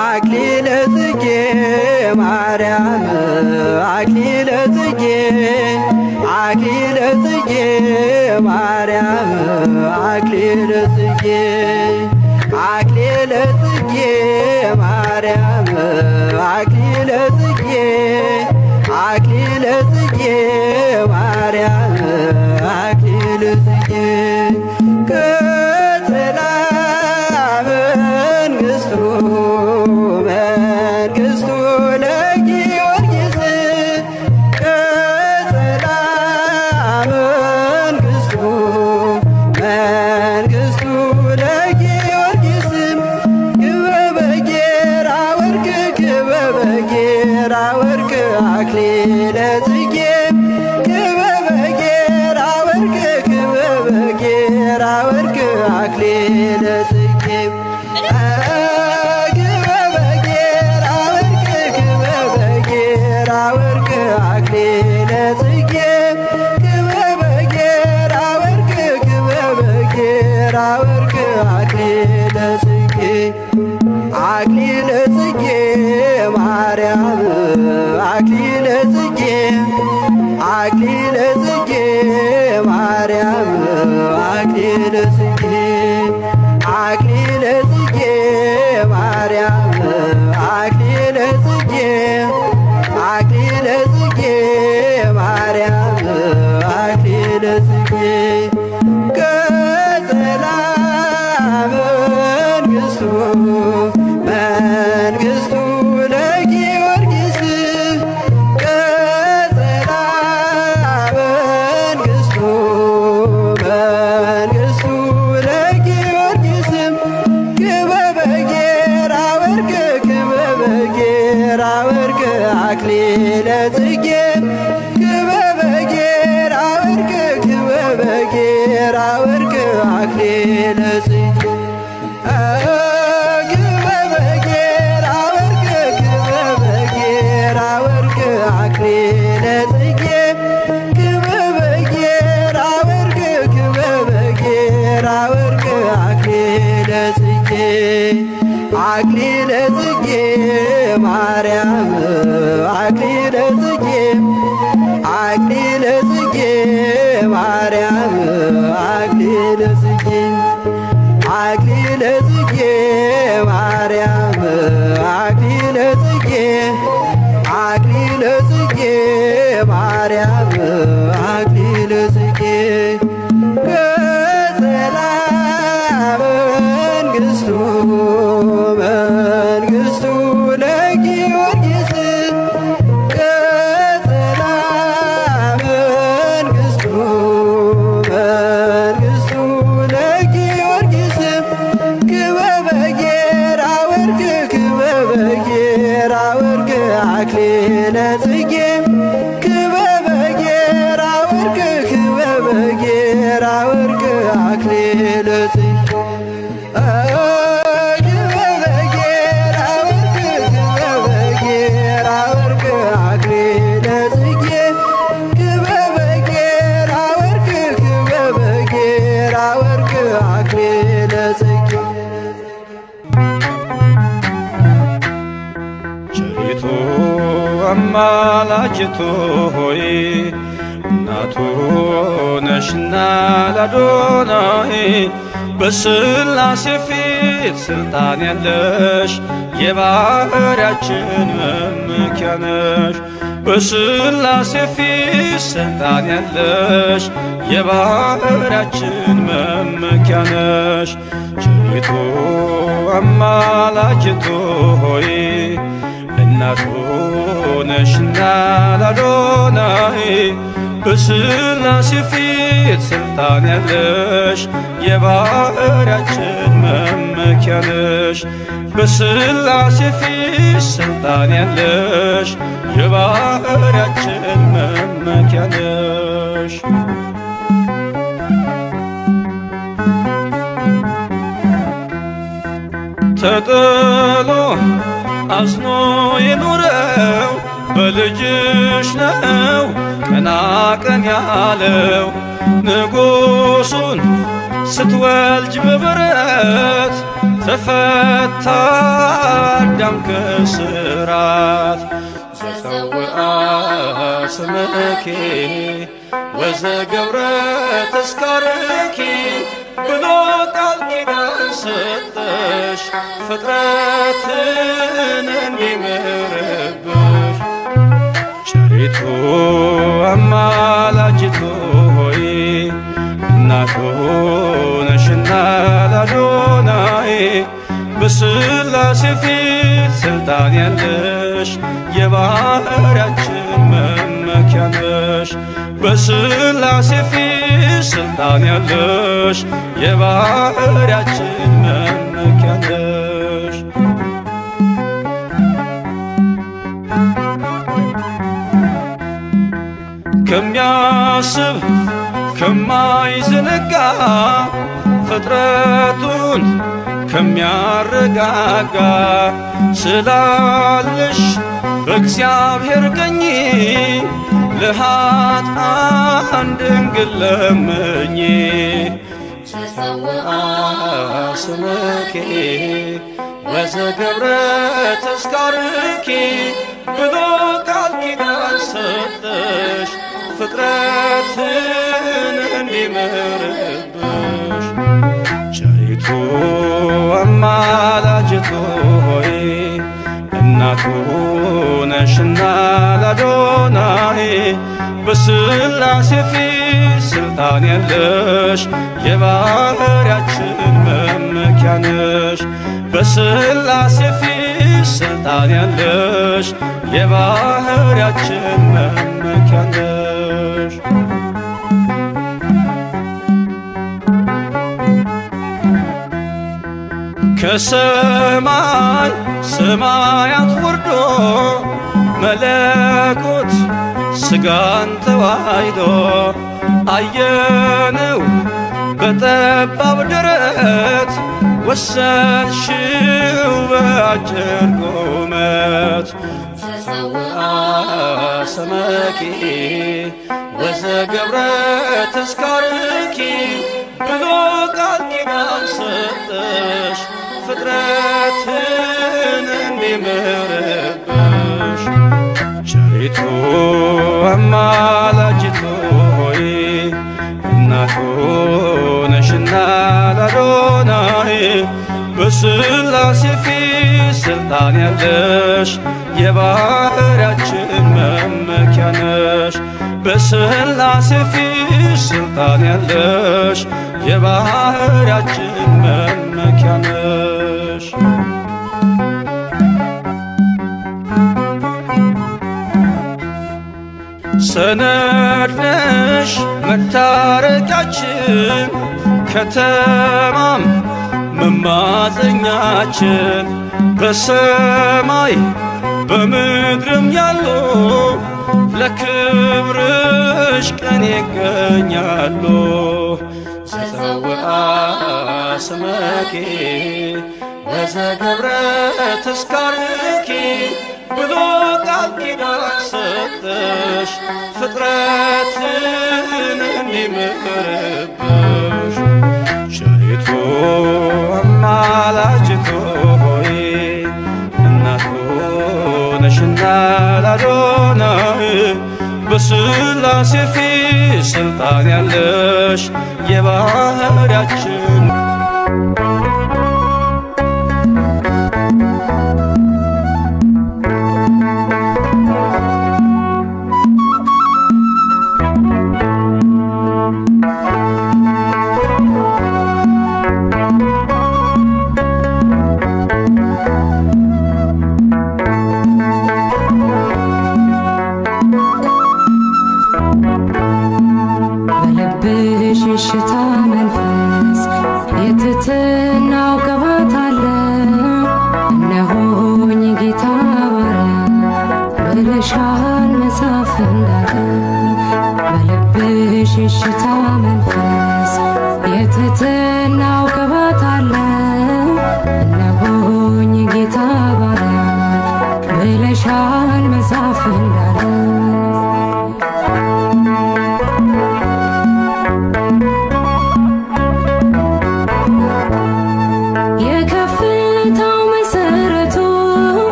አክሊለ ጽጌ ማርያም አክሊለ ጽጌ አክሊለ ጽጌ ማርያም አክሊለ ጽጌ አክሊለ ጽጌ ማርያም አክሊለ ጽጌ አክሊለ ጽጌ ማርያም አክሊለ ጽጌ ቀጸላ መንግሥቱ መንግሥቱ ለጊዮርጊስ ቀጸላ መንግሥቱ መንግሥቱ ለጊዮርጊስ ክበበ ጌራ ወርቅ ክበበ ጌራ ወርቅ አክሊለ ጽጌ ክበበ ጌራ ወርቅ ክበበ ጌራ ወርቅ አክሊለ ጽጌ ክበበ ጌራ ወርቅ ክበበ ጌራ ወርቅ አክሊለ ጽጌ ክበበ ጌራ ወርቅ ክበበ ጌራ ወርቅ አክሊለ ጽጌ አክሊለ ጽጌ ማርያም አክሊለ ጽጌ አክሊለ ጽጌ ማርያም አክሊለ ጽጌ አክሊለ ጽጌ ማርያም አክሊለ ጽጌ አክሊለ ጽጌ ማርያም አክሊለ ጽጌ ቀጸላ መንግሥቱ መንግሥቱ ለጊዮርጊስ ቀጸላ መንግሥቱ መንግሥቱ ለጊዮርጊስ ክበበ ጌራ ወርቅ ክበበ ጌራ ወርቅ አክሊለ ጽጌ ክበበ ጌራ ወርቅ ክበበ ጌራ ወርቅ አክሊለ ጽጌ ክበበ ጌራ ወርቅ ክበበ ጌራ ወርቅ አክሊለ ጽጌ ክበበ ጌራ ወርቅ ክበበ ጌራ ወርቅ አክሊለ ጽጌ አክሊለ ጽጌ ማርያም አክሊለ ጽጌ አክሊለ ጽጌ ማርያም አክሊለ ጽጌ አክሊለ ጽጌ ማርያም አክሊለ ጽጌ አክሊለ ጽጌ ማርያም አክሊለ ጽጌ ቀጸላ መንግሥቱ መንግሥቱ ለጊዮርጊስ ቀጸላ መንግሥቱ መንግሥቱ ለጊዮርጊስ ክበበ ጌራ ወርቅ ክበበ ጌራ ወርቅ አክሊለ ጽጌ ክበበ ጌራ ወርቅ ክበበ ጌራ ወርቅ አክሊለ ጽጌ ክበበ ጌራ ወርቅ ክበበ ጌራ ወርቅ አክሊለ ጽጌ ክበበ ጌራ ወርቅ ክበበ ጌራ ወርቅ አክሊለ ጽጌ ቸሪቱ አማላጅቱ ሆይ እናቱ ነሽና ለአዶናይ በሥላሴ ፊት ሥልጣን ያለሽ የባሕርያችን መመኪያ ነሽ። በሥላሴ ፊት ሥልጣን ያለሽ የባሕርያችን መመኪያ ነሽ። ቸሪቱ አማላጅቱ ሆይ እናቱ ነሽና ለአዶናይ በሥላሴ ፊት ሥልጣን ያለሽ የባሕርያችን መመኪያ ነሽ። በሥላሴ ፊት ሥልጣን ያለሽ የባሕርያችን መመኪያ ነሽ። ተጥሎ አዝኖ የኖረው በልጅሽ ነው ቀና ቀን ያለው። ንጉሡን ስትወልጅ በበረት ተፈታ አዳም ከስራት። ዘፀውአ ስምኪ ወዘገብረ ተስካርኪ ብሎ ቃል ኪዳን ሰጠሽ ፍጥረትን እንዲምርብሽ። ቸሪቱ አማላጅቱ ሆይ እናቱ ነሽና ለአዶናይ በሥላሴ ፊት ሥልጣን ያለሽ የባሕርያችን መመኪያ ነሽ። በሥላሴ ፊት ሥልጣን ያለሽ የባሕርያችን መመኪያ ነሽ። ከሚያስብ ከማይዘነጋ ፍጥረቱን ከሚያረጋጋ ስላለሽ በእግዚአብሔር ቀኝ ለኃጥአን ድንግል ለምኚ። ዘፀውአ ስምኪ ወዘገብረ ተስካርኪ ብሎ ቃል ኪዳን ሰጠሽ ፍጥረትን እንዲምርብሽ። ቸሪቱ አማላጅቱ ሆይ እናቱ ነሽና ለአዶናይ በሥላሴ ፊት ሥልጣን ያለሽ የባሕርያችን መመኪያ ነሽ። በሥላሴ ፊት ሥልጣን ያለሽ የባሕርያችን መመኪያ ነሽ። ከሰማይ ሰማያት ወርዶ መለኮት ሥጋን ተዋሕዶ አየነው በጠባብ ደረት ወሰንሽው በአጭር ቁመት። ዘፀውአ ስምኪ ወዘገብረ ተስካርኪ ብሎ ቃል ኪዳን ሰጠሽ ፍጥረትን እንዲምርብሽ። ቸሪቱ አማላጅቱ ሆይ እናቱ ነሽና ለአዶናይ በሥላሴ ፊት ሥልጣን ያለሽ የባሕርያችን መመኪያ ነሽ። በሥላሴ ፊት ሥልጣን ያለሽ የባሕርያችን መመኪያ ነሽ። ሰነድ ነሽ መታረቂያችን ከተማም መማፀኛችን በሰማይ በምድርም ያሉ ለክብርሽ ቀን ይገኛሉ። ዘፀውአ ስምኪ ወዘገብረ ተስካርኪ ብሎ ቃል ኪዳን ሰጠሽ ፍጥረትን እንዲምርብሽ። ቸሪቱ አማላጅቱ ሆይ እናቱ ነሽና ለአዶናይ በሥላሴ ፊት ሥልጣን ያለሽ የባሕርያችን ሽታ መንፈስ የትትናው ቅባት አለ። እነሆኝ ጌታ ባሪያ ብለሻል መጽሐፍ እንዳለ። በልብሽ የሽታ መንፈስ የትትናው ቅባት አለ። እነሆ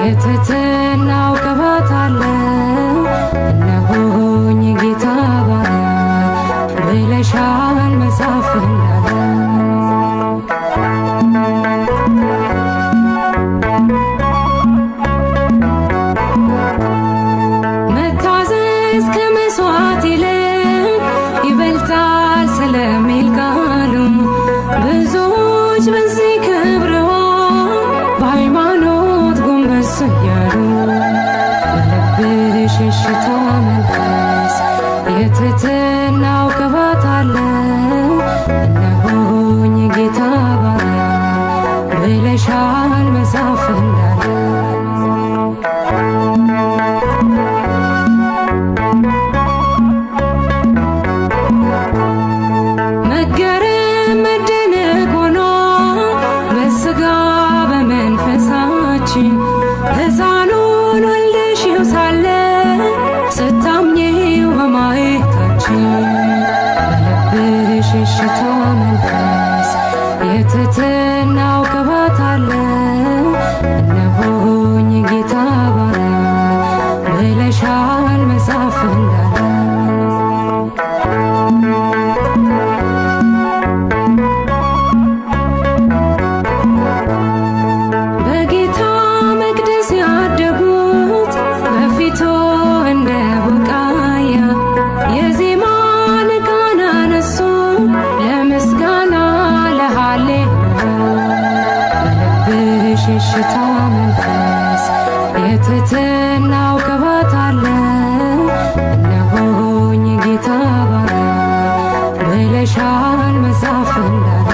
የትሕትናው ቅባት አለው። እነሆኝ ጌታ ባሪያ ብለሻል መጽሐፍ እንዳለ መታዘዝ ከመሥዋዕት ይልቅ ይበልጣል ስለሚል ቃሉ ብዙዎች በዚህ ከብረዋል በሃይማኖት ጎንበስ እያሉ በልብሽ የሽታ መንፈስ የትሕትናው ቅባት አለው። እነሆኝ ጌታ ባሪያ ብለሻል መጽሐፍ እንዳለ መገረም መደነቅ ሆኖ በሥጋ በመንፈሳችን ሕፃኑን ወልደሽው ሳለ ስታምኚው በማየታችን በልብሽ የሽታ መንፈስ የትሕትናው ቅባት አለው። እነሆኝ ጌታ ባሪያ ብለሻል መጽሐፍ እንዳለ በጌታ መቅደስ ያደጉት በፊቱ እንደ ቡቃያ የዜማን ቃና ነሱ ለምስጋና ለሃሌሉያ በልብሽ የሽታ መንፈስ የትሕትናው ቅባት አለው። እነሆኝ ጌታ ባሪያ ብለሻል መጽሐፍ እንዳለ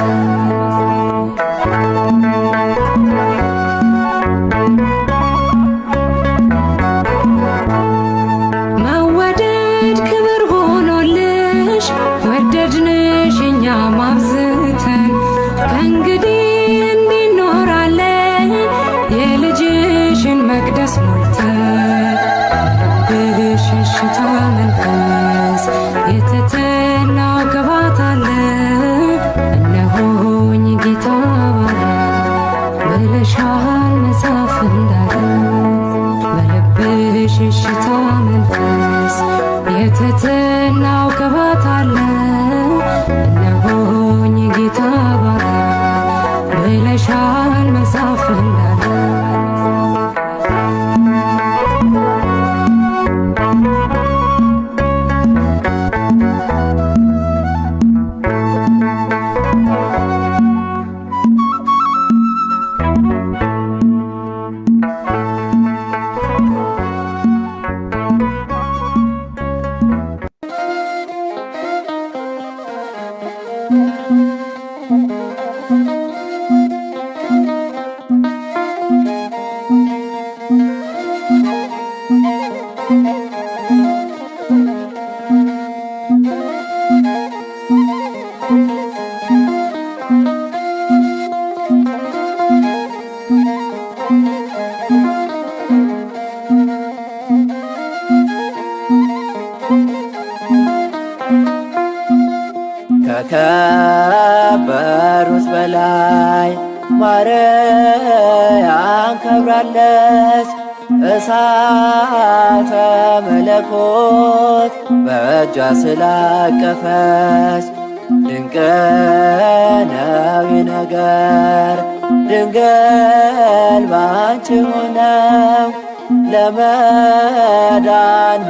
መወደድ ክብር ሆኖልሽ ወደድንሽ እኛም አብዝተን ከእንግዲህ እንዲኖራለን የልጅሽን መቅደስ ሞልተን በልብሽ የሽታ መንፈስ የትሕትናው ቅባት አለው። እነሆኝ ጌታ ባሪያ ብለሻል መጽሐፍ እንዳለ በልብሽ የሽታ መንፈስ የትሕትናው ቅባት አለው። እነሆኝ ጌታ ባሪያ ብለሻል መጽሐፍ እንዳለ ከከበሩት በላይ ማርያም ከብራለች። እሳተ መለኮት በእጇ ስላቀፈች ድንቅ ነው ነገር ድንግል ባንቺ ሆነው ለመዳን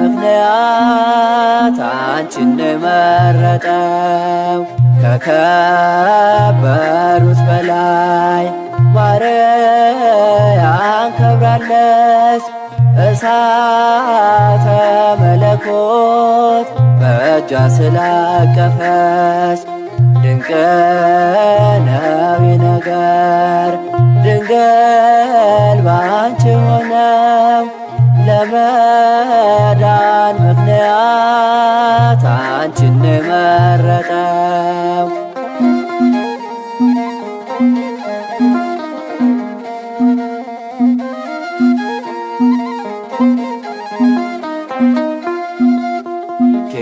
ምክንያት አንቺን መረጠው። ከከበሩት በላይ ማርያም ከብራለች። እሳተ መለኮት በእጇ ስላቀፈች ድንቅ ነው ነገር ድንግል ባንቺ ሆነው ለመዳን ምክንያት አንቺን መረጠው።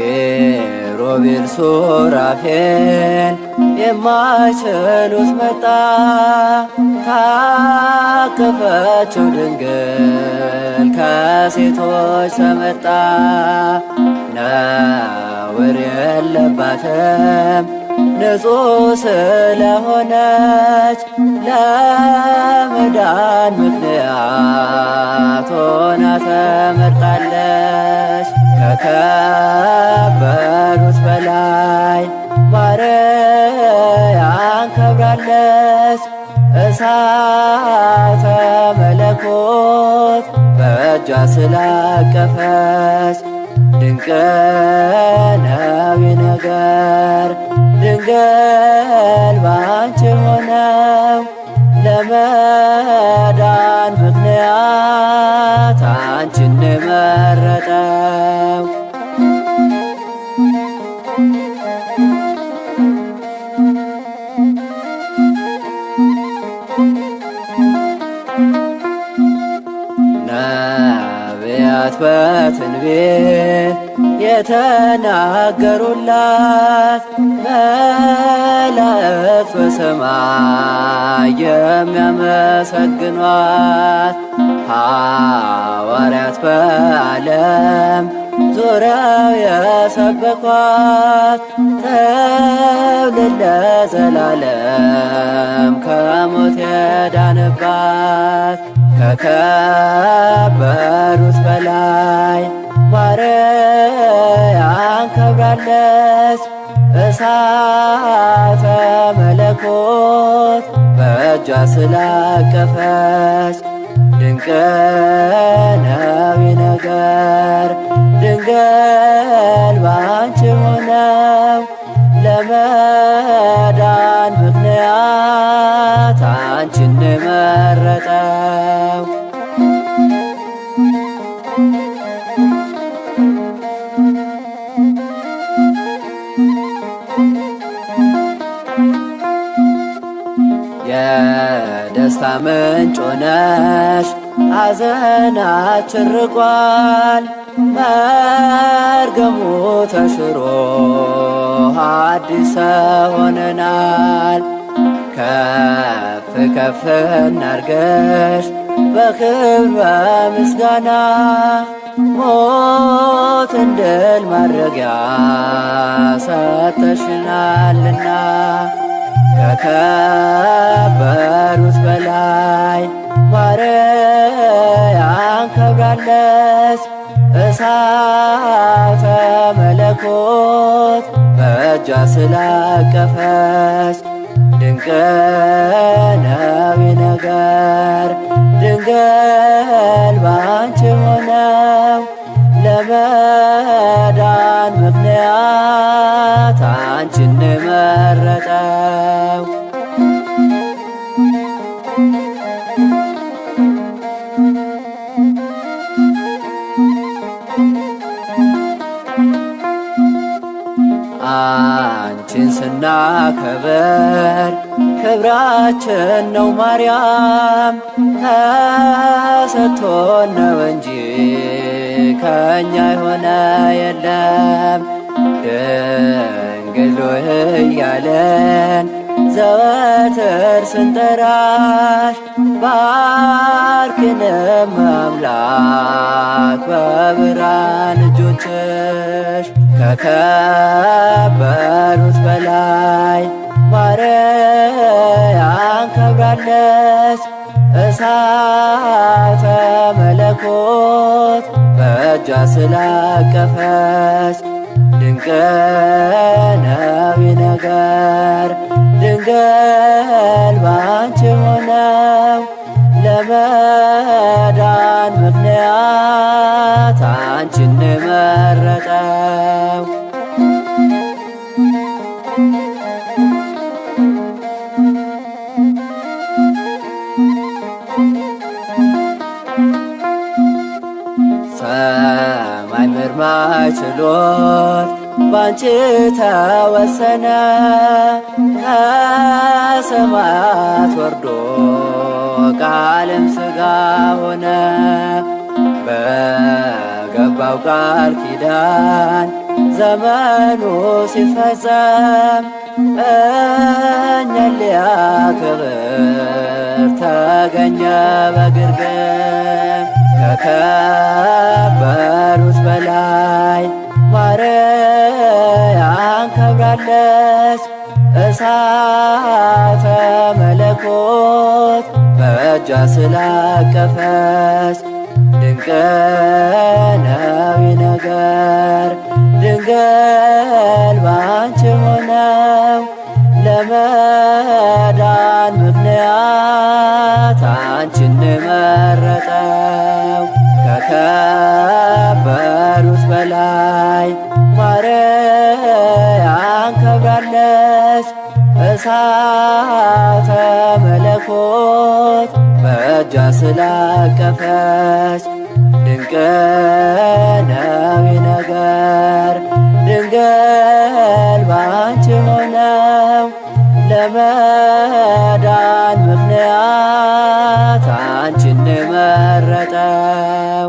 ኪሩቤል ሱራፌል የማይችሉት ችሎት መጣ ታቀፈችው ድንግል ከሴቶች ተመርጣ ነውር የለባትም ንጹሕ ስለሆነች ለመዳን ምክንያት ሆና ተመርጣለች። ከከበሩት በላይ ማርያም ከብራለች። እሳተ መለኮት በእጇ ስላቀፈች ድንቅ ነው ነገር ድንግል ባንቺ ሆነው ለመዳን ምክንያት አንቺን መረጠው። ነቢያት በትንቢት የተናገሩላት መላእክት በሰማይ የሚያመሰግኗት ሐዋርያት በዓለም ዞረው የሰበኳት ተብልን ለዘላለም ከሞት የዳንባት ከከበሩት በላይ ማርያም ከብራለች። እሳተ መለኮት በእጇ ስላቀፈች ድንቅ ነው ነገር ድንግል ባንቺ ሆነው ለመዳን ምክንያት አንቺን መረጠው። የደስታ ምንጭ ሆነሽ ሐዘናችን ርቋል። መርገሙ ተሽሮ አዲስ ሰው ሆነናል። ከፍ ከፍ እናርገሽ በክብር በምስጋና ሞትን ድል ማድረጊያ ሰጥተሽናልና ከከበሩት በላይ ማርያም ከብራለች። እሳተ መለኮት በእጇ ስላቀፈች ድንቅ ነው ነገር ድንግል ባንቺ ሆነው ለመዳን ምክንያት አንቺን መረጠው። አንቺን ስናከብር ክብራችን ነው ማርያም ተሰጥቶን ነው እንጂ ከእኛ የሆነ የለም። ድንግል ሆይ እያለን ዘወትር ስንጠራሽ ባርኪንም አምላክ በብርሃን እጆችሽ ከከበሩት በላይ ማርያም ከብራለች። እሳተ መለኮት በእጇ ስላቀፈች ድንቅ ነው ነገር ድንግል ባንቺ ሆነው ለመዳን ምክንያት አንቺን መረጠው። ሰማይ ምርመራ ችሎት ባንቺ ተወሰነ ከሰማያት ወርዶ ቃልም ሥጋ ሆነ። በገባው ቃል ኪዳን ዘመኑ ሲፈጸም እኛን ሊያከብር ተገኘ በግርግም ከከበሩት በላይ ማርያም ከብራለች። እሳተ መለኮት በእጇ ስላቀፈች ድንቅ ነው ነገር ድንግል ባንቺ ሆነው ለመዳን ምክንያት አንቺን መረጠው። ከከበሩት በላይ ማርያም ከብራለች። እሳተ መለኮት በእጇ ስላቀፈች ድንቅ ነው ነገር ድንግል ባንቺ ሆነው ለመዳን ምክንያት አንቺን መረጠው።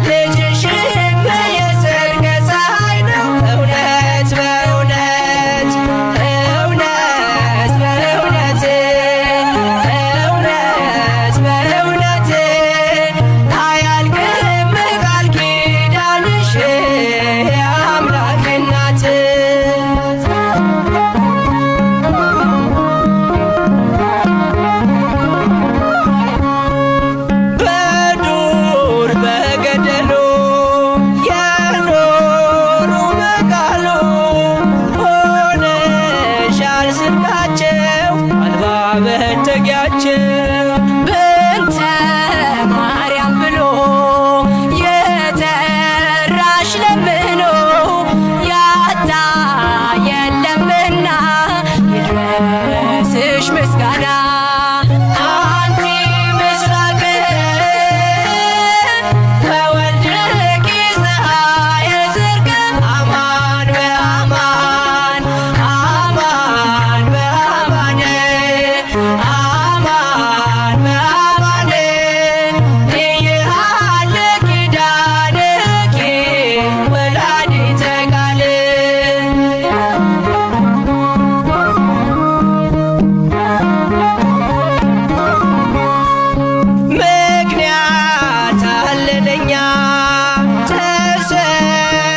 ልጅሽም የጽድቅ ፀሐይ ነው እውነት መጠጊያችን በእንተ ማርያም ብሎ የተራሽ ለምኖ ያጣ የለምና ይድረስሽ ምስጋና አንቲ ምስራቅ ወወልድኪ ፀሐየ ጽድቅ አማን በአማን አማን በአማን አማን በአማን ይሃለ ኪዳንኪ ወላዲተ ቃል ምክንያት አለለኛ ተሰጥተሻለኛ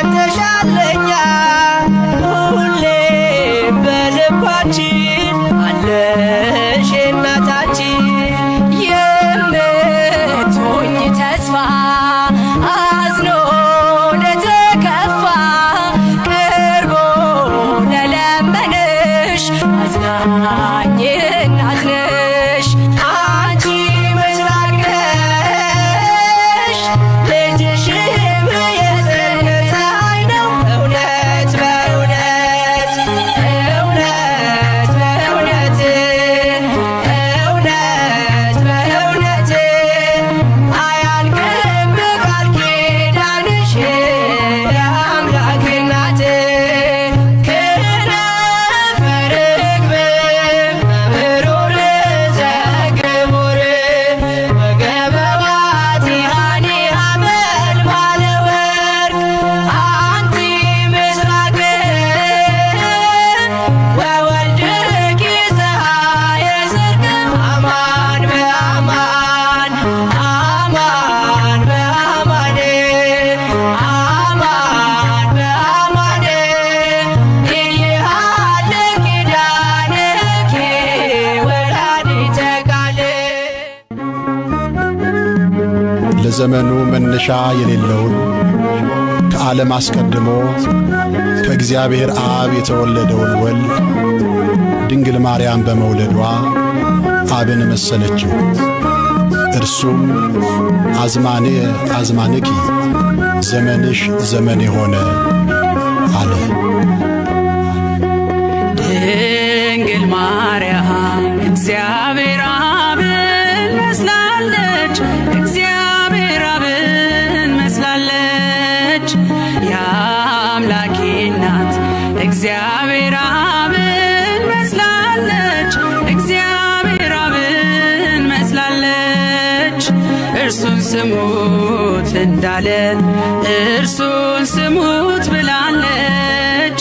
ሁሌም በልባችን አለሽ እናታችን የምትሆኝ ተስፋ አዝኖ ለተከፋ ቅርቦ ለለመነሽ አዝናኝ እናት ነሽ አንቺ ምስራቅ ነሽ ልጅሽም የፀሐይ ነው እውነት በእውነት እውነት በእውነት እውነት በእውነት አያልቅም ቃል ኪዳንሽ የአምላክ እናት ክነፈ ርግብ ምሩር ዘግቡር ወገበዋት ሃኒሃ መልማለ ወርቅ አንቲ ምስራቅ ወወልድኪ ፀሐየ ጽድቅ አማን በአማን አማን በአማን አማን በአማን ይሃለ ኪዳንኪ ወላዲተ ቃል ለዘመኑ መነሻ የሌለውን ከዓለም አስቀድሞ ከእግዚአብሔር አብ የተወለደውን ወልድ ድንግል ማርያም በመውለዷ አብን መሰለችው። እርሱም አዝማኔ አዝማንኪ ዘመንሽ ዘመኔ ሆነ አለ። ድንግል ማርያም እግዚአብሔር አብን መስላለች፣ እግዚአብሔር አብን መስላለች። የአምላኬ እናት እግዚአብሔር አብን መስላለች፣ እግዚአብሔር አብን መስላለች። እርሱን ስሙት እንዳለ እርሱን ስሙት ብላለች።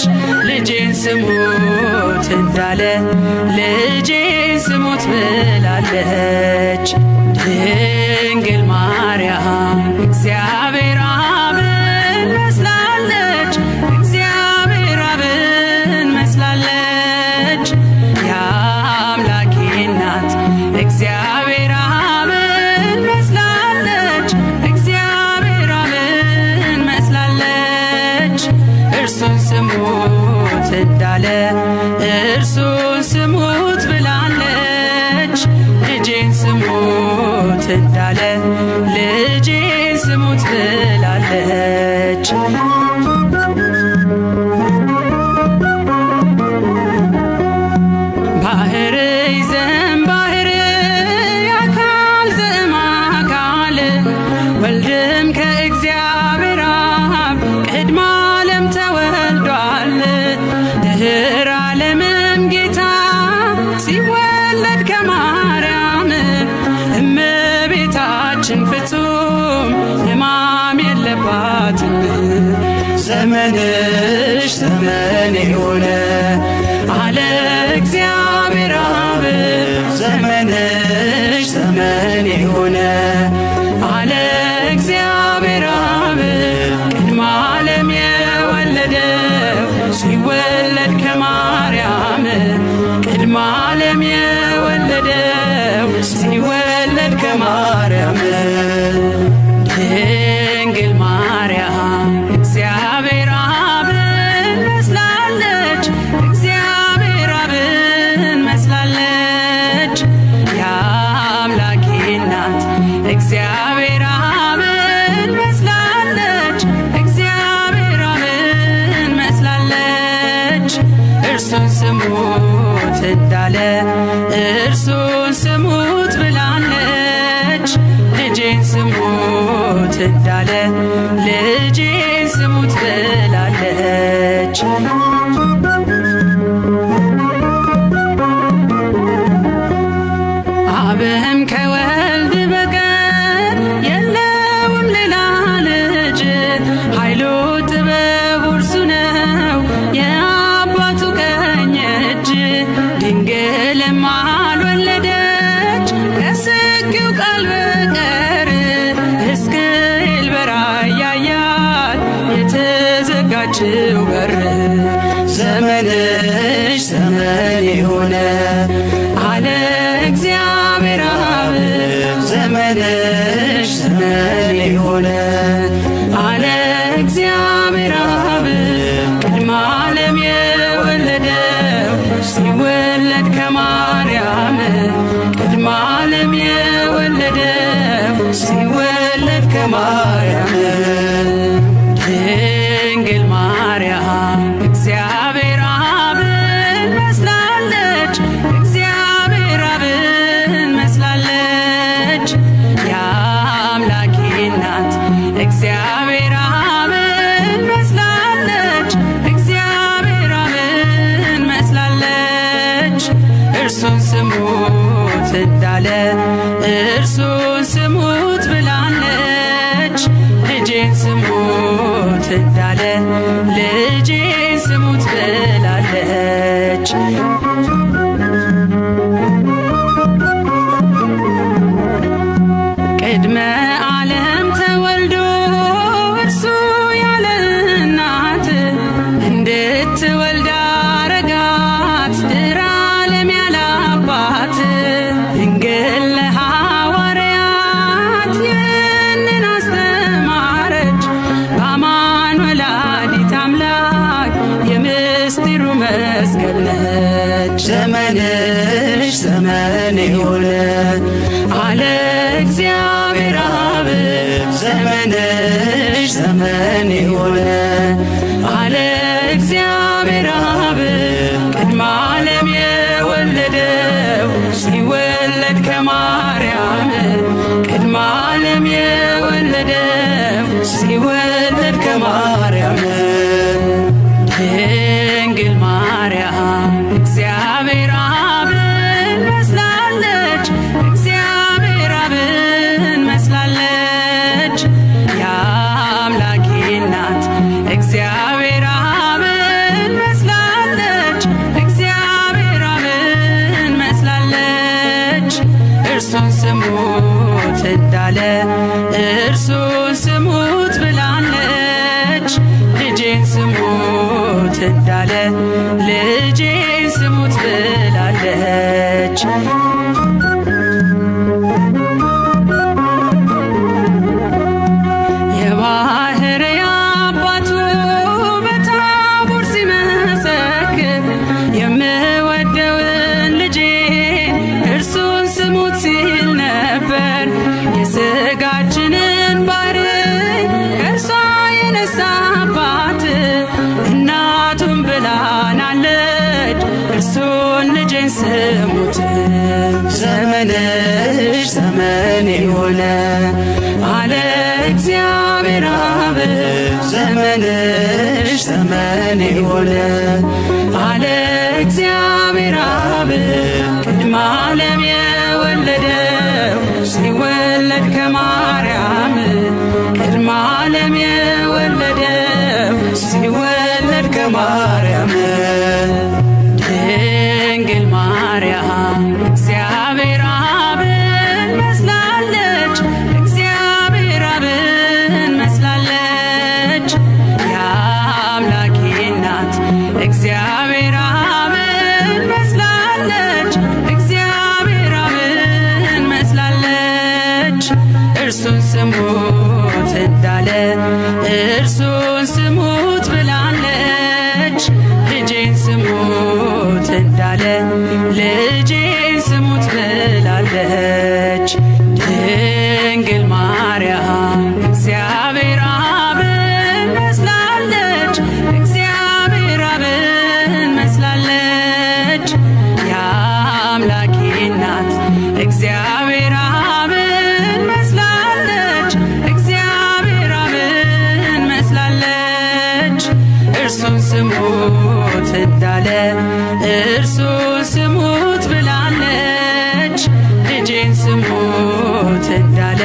ልጄን ስሙት እንዳለ ልጄን ስሙት ብላለች። ድንግል ማርያም እግዚአብሔር አብን መስላለች፣ እግዚአብሔር አብን መስላለች። የአምላኬ እናት እግዚአብሔር አብን መስላለች፣ እግዚአብሔር አብን መስላለች። እርሱን ስሙት እንዳለ እርሱን ስሙት ብላለች። ልጄን ስሙት እንዳለ ልጄን ስሙት ብላለች። ባህር ይዘን ባህር አካል ዘእምአካል ወልድም ከእግዚአብሔር አብ ቅድመ ዓለም ተወልዷል። ድኅረ ዓለምም ጌታ ሲወለድ ከማርያም እመቤታችን ፍጹም ሕማም የለባትም። ዘመንሽ ዘመኔ ሆነ አለ እግዚአብሔር አብ። ዘመንሽ ዘመኔ ሆነ አለ እግዚአብሔር አብ። ቅድመ ዓለም የወለደው ሲወለድ ከማርያም ቅድመ ዓለም የወለደው ሲወለድ ከማርያም ድንግል ማርያም እግዚአብሔር አብን መስላለች፣ እግዚአብሔር አብን መስላለች። እንዳለ እርሱን ስሙት ብላለች። ልጄን ስሙት እንዳለ ልጄን ስሙት ብላለች። አብም ከወልድ በቀር የለውም ሌላ ልጅ፣ ኃይሉ ጥበቡ እርሱ ነው የአባቱ ቀኝ እጅ። ድንግልም አልወለደች ከስጊው ቃል በቀር፣ ሕዝቅኤል በራእይ ያያት የተዘጋችው በር። ዘመንሽ ዘመን የሆነ አለ እግዚአብሔር አብ፣ ዘመንሽ ዘመን የሆነ አለ እግዚአብሔር አብ። ቅድመ ዓለም የወለደው ሲወለድ ከማርያም፣ ቅድመ ዓለም የወለደው ሲወለድ ከማርያም። ድንግል ማርያም እግዚአብሔር አብን መስላለች፣ እግዚአብሔር አብን መስላለች። የአምላኬ እናት እግዚአብሔር አብን መስላለች፣ እግዚአብሔር አብን መስላለች። እርሱን ስሙት እንዳለ እርሱን ስሙት ብላለች። ልጄን ስሙት እንዳለ ልጄን ስሙት ብላለች። ቅድመ ዓለም ተወልዶ እርሱ ያለ እናት፣ እንድትወልድ አረጋት ድኅረ ዓለም ያለ አባት። ድንግል ለሐዋርያት ይህንን አስተማረች፣ በአማን ወላዲተ አምላክ የምስጢሩ መስቀል ነች። ዘመንሽ ዘመን የሆነ አለ እግዚአብሔር አብ፣ ዘመንሽ ዘመን የሆነ አለ እግዚአብሔር አብ። ቅድመ ዓለም የወለደው ሲወለድ ከማርያም፣ ቅድመ ዓለም የወለደው ሲወለድ ከማርያም። ድንግል ማርያም እግዚአብሔር አብን መስላለች፣ እግዚአብሔር አብን መስላለች። የአምላኬ እናት እግዚአብሔር አብን መስላለች፣ እግዚአብሔር አብን መስላለች። እርሱን ስሙት እንዳለ እርሱን ስሙት ብላለች። ልጄን ስሙት እንዳለ ልጄን ስሙት ብላለች። የባሕርይ አባቱ በታቦር ሲመሰክር የምወደውን ልጄን እርሱን ስሙት ሲል ነበር። የሥጋችንን ባሕርይ ከእርሷ የነሳባት እናቱን ብላናለች፣ እርሱን ልጄን ስሙት። ዘመንሽ ዘመን የሆነ አለ እግዚአብሔር አብ፣ ዘመንሽ ዘመን የሆነ አለ እግዚአብሔር አብ። ቅድመ ዓለም የወለደው ሲወለድ ከማርያም፣ ቅድመ ዓለም የወለደው ሲወለድ ከማርያም። ድንግል ማርያም እግዚአብሔር አብን መስላለች፣ እግዚአብሔር አብን መስላለች። የአምላኬ እናት እግዚአብሔር አብን መስላለች፣ እግዚአብሔር አብን መስላለች። እርሱን ስሙት እንዳለ እርሱን ስሙት ብላለች። ልጄን ስሙት እንዳለ ልጄን ስሙት ብላለች። ድንግል ማርያም እግዚአብሔር አብን መስላለች፣ እግዚአብሔር አብን መስላለች። እርሱን ስሙት ብላለች። ልጄን ስሙት እንዳለ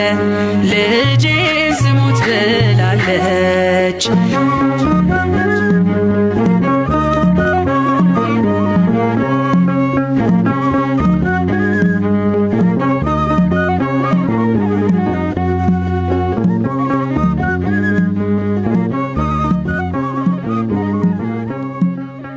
ልጄን ስሙት ብላለች።